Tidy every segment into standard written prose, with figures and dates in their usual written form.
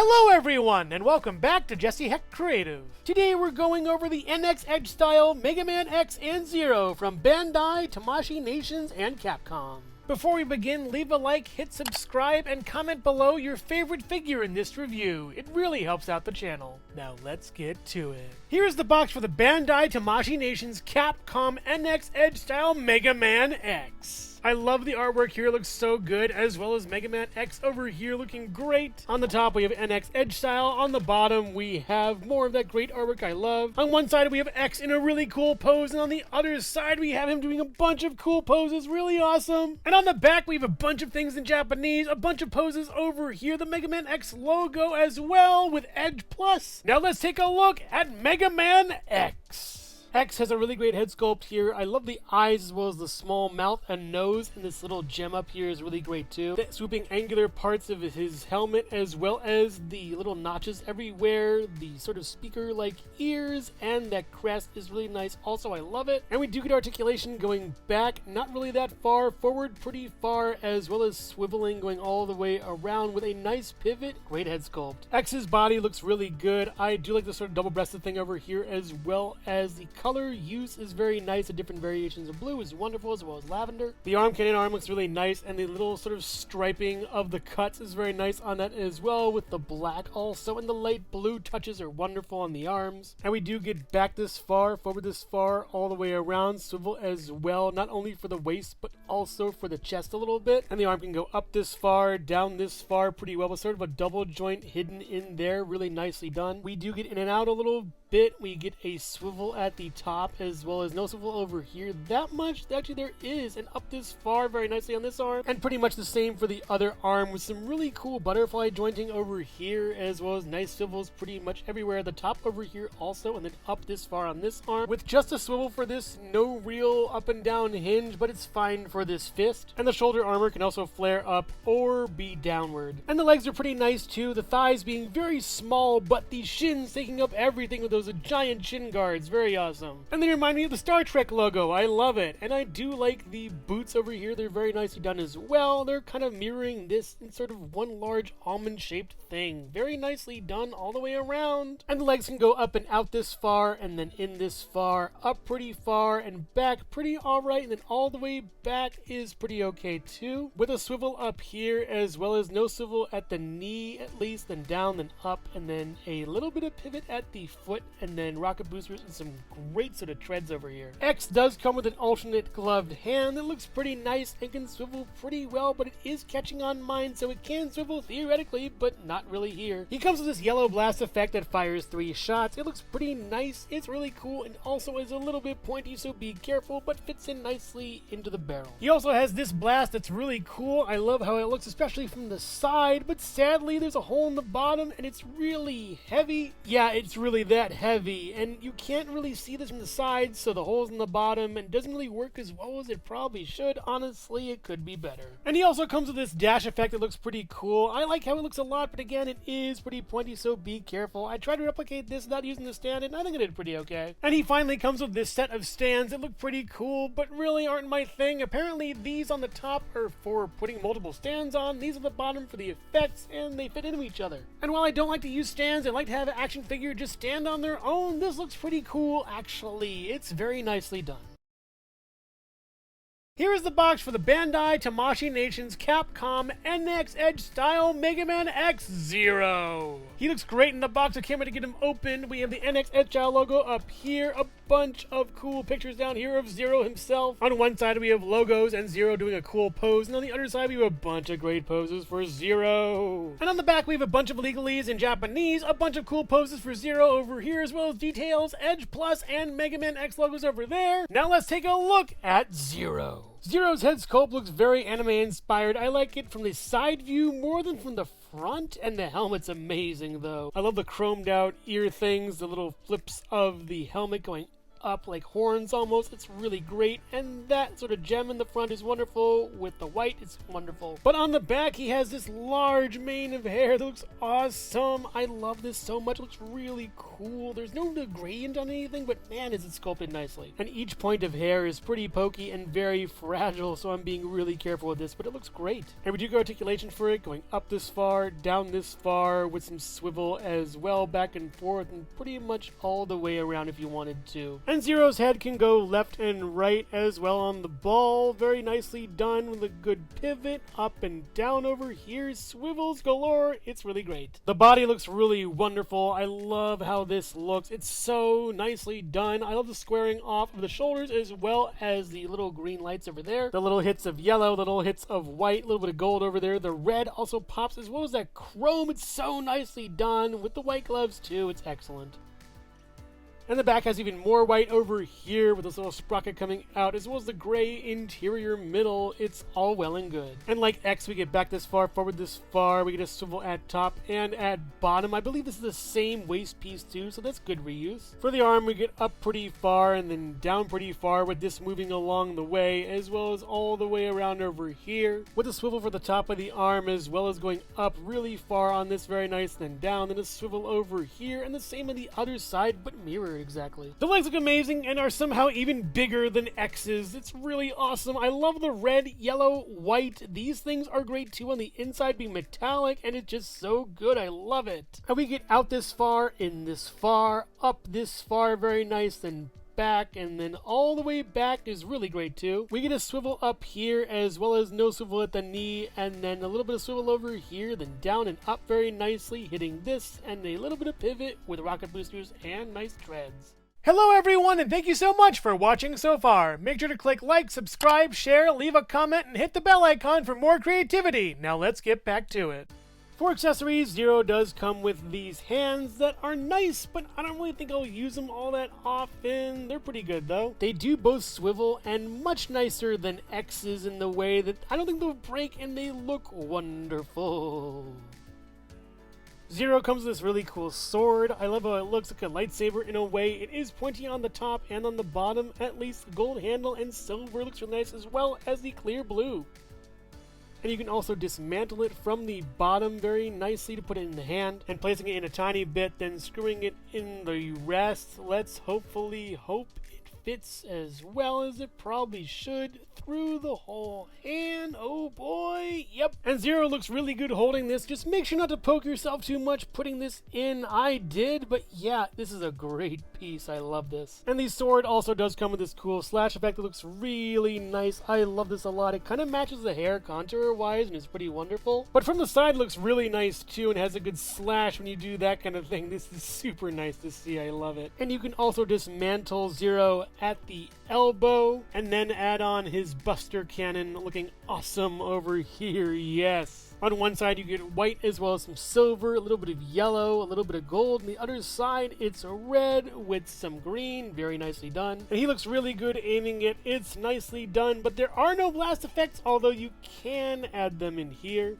Hello everyone, and welcome back to Jesse Hecht Creative. Today we're going over the NXEDGE style Mega Man X and Zero from Bandai, Tamashii Nations, and Capcom. Before we begin, leave a like, hit subscribe, and comment below your favorite figure in this review. It really helps out the channel. Now let's get to it. Here's the box for the Bandai Tamashii Nations Capcom NXEDGE style Mega Man X. I love the artwork here, it looks so good, as well as Mega Man X over here looking great. On the top we have NXEDGE style, on the bottom we have more of that great artwork I love. On one side we have X in a really cool pose, and on the other side we have him doing a bunch of cool poses, really awesome. And on the back we have a bunch of things in Japanese, a bunch of poses over here, the Mega Man X logo as well with Edge Plus. Now let's take a look at Mega Man X. X has a really great head sculpt here. I love the eyes as well as the small mouth and nose, and this little gem up here is really great too. The swooping angular parts of his helmet as well as the little notches everywhere, the sort of speaker-like ears, and that crest is really nice also. I love it. And we do get articulation going back, not really that far, forward pretty far, as well as swiveling going all the way around with a nice pivot. Great head sculpt. X's body looks really good. I do like the sort of double-breasted thing over here, as well as the color use is very nice. The different variations of blue is wonderful, as well as lavender. The arm cannon arm looks really nice, and the little sort of striping of the cuts is very nice on that as well, with the black also, and the light blue touches are wonderful on the arms. And we do get back this far, forward this far, all the way around, swivel as well, not only for the waist but also for the chest a little bit. And the arm can go up this far, down this far pretty well, with sort of a double joint hidden in there, really nicely done. We do get in and out a little bit. We get a swivel at the top as well as no swivel over here that much. Actually there is, and up this far very nicely on this arm, and pretty much the same for the other arm with some really cool butterfly jointing over here, as well as nice swivels pretty much everywhere at the top over here also, and then up this far on this arm with just a swivel for this. No real up and down hinge, but it's fine for this fist. And the shoulder armor can also flare up or be downward. And the legs are pretty nice too, the thighs being very small but the shins taking up everything with those giant shin guards. Very awesome. And they remind me of the Star Trek logo. I love it. And I do like the boots over here. They're very nicely done as well. They're kind of mirroring this in sort of one large almond-shaped thing. Very nicely done all the way around. And the legs can go up and out this far, and then in this far, up pretty far, and back pretty alright, and then all the way back is pretty okay too. With a swivel up here, as well as no swivel at the knee at least, then down, then up, and then a little bit of pivot at the foot, and then rocket boosters and some great sort of treads over here. X does come with an alternate gloved hand that looks pretty nice and can swivel pretty well, but it is catching on mine, so it can swivel theoretically, but not really here. He comes with this yellow blast effect that fires 3 shots. It looks pretty nice. It's really cool, and also is a little bit pointy, so be careful, but fits in nicely into the barrel. He also has this blast that's really cool. I love how it looks, especially from the side, but sadly there's a hole in the bottom, and it's really heavy. Yeah, it's really that heavy, and you can't really see this from the side, so the hole's in the bottom and doesn't really work as well as it probably should. Honestly, it could be better. And he also comes with this dash effect that looks pretty cool. I like how it looks a lot, but again, it is pretty pointy, so be careful. I tried to replicate this without using the stand, and I think I did pretty okay. And he finally comes with this set of stands that look pretty cool, but really aren't my thing. Apparently these on the top are for putting multiple stands on, these on the bottom for the effects, and they fit into each other. And while I don't like to use stands, I like to have an action figure just stand on their own, this looks pretty cool actually. It's very nicely done. Here is the box for the Bandai Tamashii Nations Capcom NXEDGE style Mega Man X Zero. He looks great in the box. I can't wait to get him open. We have the NXEDGE style logo up here, a bunch of cool pictures down here of Zero himself. On one side we have logos and Zero doing a cool pose, and on the other side we have a bunch of great poses for Zero. And on the back we have a bunch of legalese in Japanese, a bunch of cool poses for Zero over here, as well as details, Edge Plus, and Mega Man X logos over there. Now let's take a look at Zero. Zero's head sculpt looks very anime inspired. I like it from the side view more than from the front, and the helmet's amazing though. I love the chromed out ear things, the little flips of the helmet going up like horns almost. It's really great. And that sort of gem in the front is wonderful. With the white, it's wonderful. But on the back, he has this large mane of hair that looks awesome. I love this so much. It looks really cool. There's no gradient on anything, but man, is it sculpted nicely. And each point of hair is pretty pokey and very fragile, so I'm being really careful with this, but it looks great. And we do go articulation for it, going up this far, down this far, with some swivel as well, back and forth, and pretty much all the way around if you wanted to. And Zero's head can go left and right as well on the ball. Very nicely done with a good pivot, up and down over here, swivels galore. It's really great. The body looks really wonderful. I love how this looks. It's so nicely done. I love the squaring off of the shoulders as well as the little green lights over there. The little hits of yellow, the little hits of white, a little bit of gold over there. The red also pops as well as that chrome. It's so nicely done with the white gloves too. It's excellent. And the back has even more white over here with this little sprocket coming out, as well as the gray interior middle. It's all well and good. And like X, we get back this far, forward this far. We get a swivel at top and at bottom. I believe this is the same waist piece too, so that's good reuse. For the arm, we get up pretty far and then down pretty far with this moving along the way, as well as all the way around over here. With a swivel for the top of the arm, as well as going up really far on this, very nice, then down, then a swivel over here, and the same on the other side, but mirrored exactly. The legs look amazing and are somehow even bigger than X's. It's really awesome. I love the red, yellow, white. These things are great too on the inside being metallic, and it's just so good. I love it. And we get out this far, in this far, up this far, very nice, then back, and then all the way back is really great too. We get a swivel up here as well as no swivel at the knee, and then a little bit of swivel over here, then down and up very nicely, hitting this, and a little bit of pivot with rocket boosters and nice treads. Hello everyone, and thank you so much for watching so far. Make sure to click like, subscribe, share, leave a comment, and hit the bell icon for more creativity. Now let's get back to it. For accessories, Zero does come with these hands that are nice, but I don't really think I'll use them all that often. They're pretty good though. They do both swivel and much nicer than X's in the way that I don't think they'll break, and they look wonderful. Zero comes with this really cool sword. I love how it looks like a lightsaber in a way. It is pointy on the top and on the bottom, at least. The gold handle and silver looks really nice, as well as the clear blue. And you can also dismantle it from the bottom very nicely to put it in the hand, and placing it in a tiny bit, then screwing it in the rest. Let's hopefully hope it fits as well as it probably should through the whole hand. Oh boy, yep. And Zero looks really good holding this. Just make sure not to poke yourself too much putting this in. I did, but yeah, this is a great piece. I love this. And the sword also does come with this cool slash effect that looks really nice. I love this a lot. It kind of matches the hair contour wise and is pretty wonderful. But from the side it looks really nice too, and has a good slash when you do that kind of thing. This is super nice to see. I love it. And you can also dismantle Zero at the elbow and then add on his Buster Cannon looking awesome over here. Yes. On one side you get white as well as some silver, a little bit of yellow, a little bit of gold. On the other side it's red with some green. Very nicely done. And he looks really good aiming it. It's nicely done, but there are no blast effects, although you can add them in here.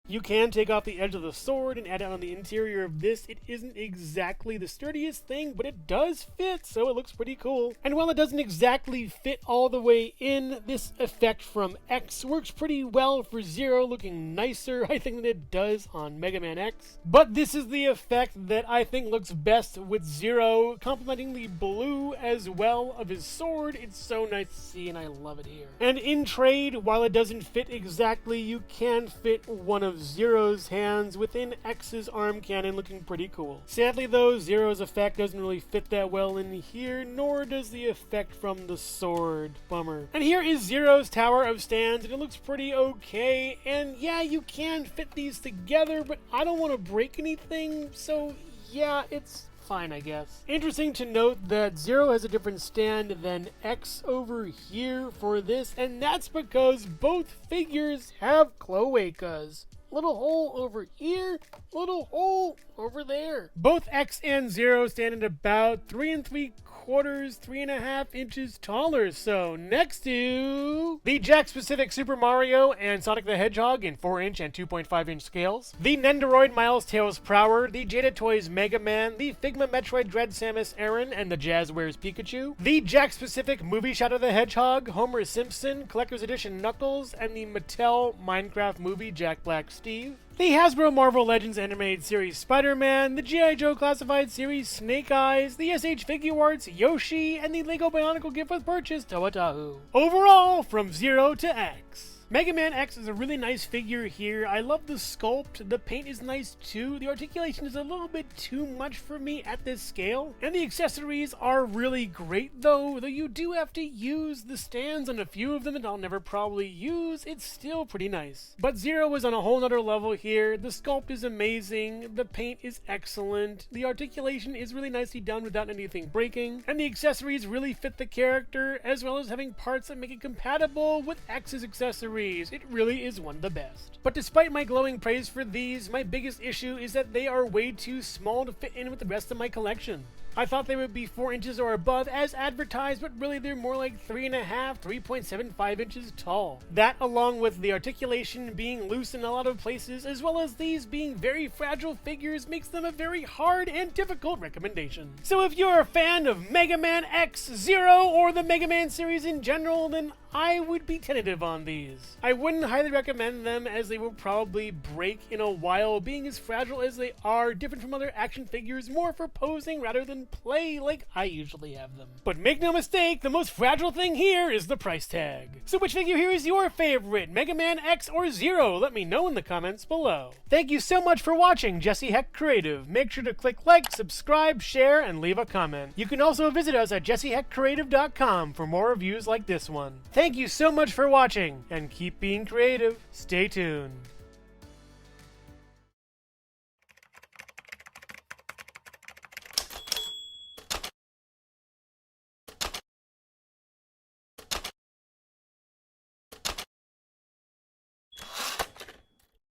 You can take off the edge of the sword and add it on the interior of this. It isn't exactly the sturdiest thing, but it does fit, so it looks pretty cool. And while it doesn't exactly fit all the way in, this effect from X works pretty well for Zero, looking nicer, I think, than it does on Mega Man X. But this is the effect that I think looks best with Zero, complementing the blue as well of his sword. It's so nice to see, and I love it here. And in trade, while it doesn't fit exactly, you can fit one of Zero's hands within X's arm cannon, looking pretty cool. Sadly though, Zero's effect doesn't really fit that well in here, nor does the effect from the sword. Bummer. And here is Zero's Tower of Stands, and it looks pretty okay. And yeah, you can fit these together, but I don't want to break anything, so yeah, it's fine, I guess. Interesting to note that Zero has a different stand than X over here for this, and that's because both figures have cloacas. Little hole over here, little hole over there. Both X and Zero stand at about 3 3/4 3/4, 3.5 inches taller. So next to the Jakks-Pacific Super Mario and Sonic the Hedgehog in 4-inch and 2.5-inch scales, the Nendoroid Miles Tails Prower, the Jada Toys Mega Man, the Figma Metroid Dread Samus Aran and the Jazzwares Pikachu, the Jakks-Pacific Movie Shadow the Hedgehog, Homer Simpson, Collector's Edition Knuckles, and the Mattel Minecraft Movie Jack Black Steve, the Hasbro Marvel Legends Animated Series Spider-Man, the G.I. Joe Classified Series Snake Eyes, the SH Figuarts Yoshi, and the Lego Bionicle Gift with Purchase Toa-Tahu. Overall, from 0 to X. Mega Man X is a really nice figure here. I love the sculpt, the paint is nice too, the articulation is a little bit too much for me at this scale, and the accessories are really great though you do have to use the stands on a few of them that I'll never probably use. It's still pretty nice. But Zero is on a whole nother level here. The sculpt is amazing, the paint is excellent, the articulation is really nicely done without anything breaking, and the accessories really fit the character, as well as having parts that make it compatible with X's accessories. It really is one of the best. But despite my glowing praise for these, my biggest issue is that they are way too small to fit in with the rest of my collection. I thought they would be 4 inches or above as advertised, but really they're more like 3.5, 3.75 inches tall. That, along with the articulation being loose in a lot of places, as well as these being very fragile figures, makes them a very hard and difficult recommendation. So if you're a fan of Mega Man X, Zero, or the Mega Man series in general, then I would be tentative on these. I wouldn't highly recommend them as they will probably break in a while, being as fragile as they are, different from other action figures, more for posing rather than play like I usually have them. But make no mistake, the most fragile thing here is the price tag. So which figure here is your favorite, Mega Man X or Zero? Let me know in the comments below. Thank you so much for watching Jesse Hecht Creative. Make sure to click like, subscribe, share, and leave a comment. You can also visit us at jessehechtcreative.com for more reviews like this one. Thank you so much for watching, and keep being creative. Stay tuned.